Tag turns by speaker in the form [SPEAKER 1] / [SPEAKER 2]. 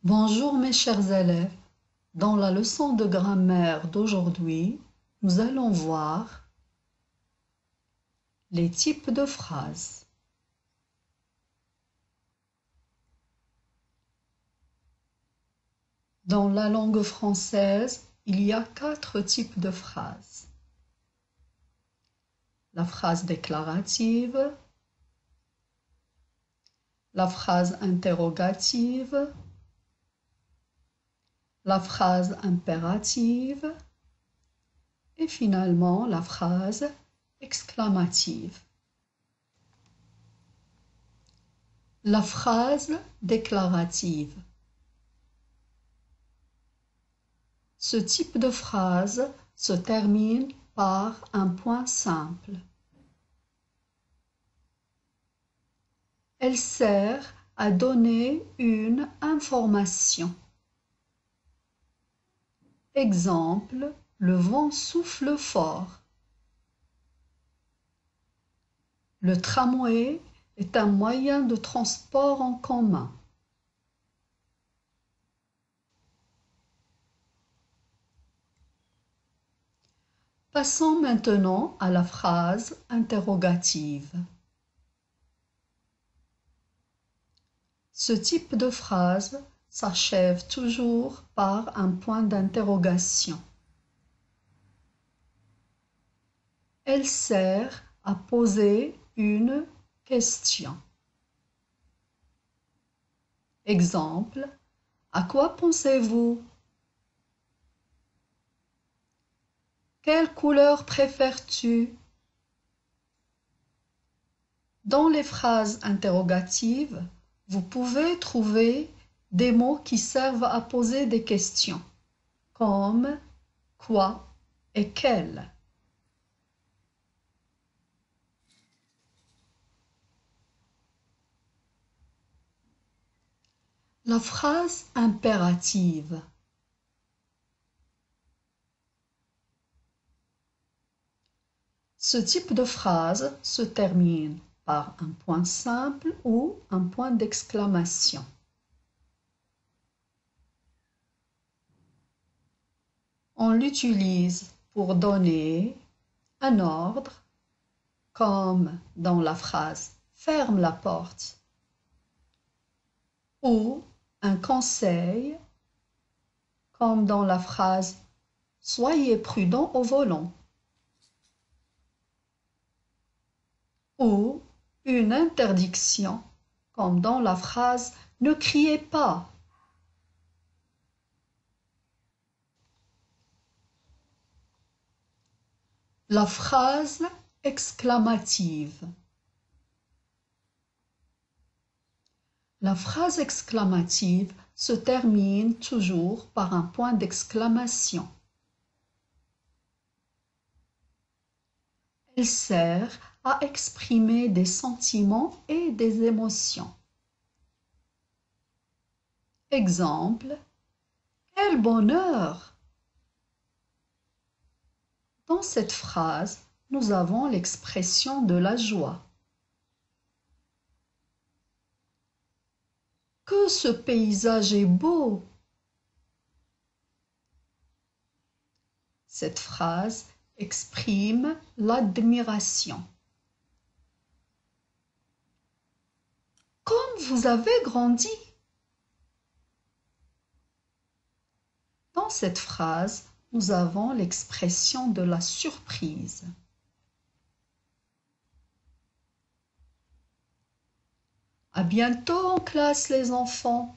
[SPEAKER 1] Bonjour mes chers élèves, dans la leçon de grammaire d'aujourd'hui, nous allons voir les types de phrases. Dans la langue française, il y a 4 types de phrases. La phrase déclarative, la phrase interrogative, la phrase impérative et finalement la phrase exclamative. La phrase déclarative. Ce type de phrase se termine par un point simple. Elle sert à donner une information. Exemple, le vent souffle fort. Le tramway est un moyen de transport en commun. Passons maintenant à la phrase interrogative. Ce type de phrase s'achève toujours par un point d'interrogation. Elle sert à poser une question. Exemple, à quoi pensez-vous? Quelle couleur préfères-tu? Dans les phrases interrogatives, vous pouvez trouver des mots qui servent à poser des questions, comme quoi et quel. La phrase impérative. Ce type de phrase se termine par un point simple ou un point d'exclamation. On l'utilise pour donner un ordre, comme dans la phrase « ferme la porte » ou un conseil, comme dans la phrase « soyez prudent au volant » ou une interdiction, comme dans la phrase « ne criez pas ». La phrase exclamative. La phrase exclamative se termine toujours par un point d'exclamation. Elle sert à exprimer des sentiments et des émotions. Exemple, quel bonheur! Dans cette phrase, nous avons l'expression de la joie. Que ce paysage est beau! Cette phrase exprime l'admiration. Comme vous avez grandi! Dans cette phrase, nous avons l'expression de la surprise. À bientôt en classe les enfants!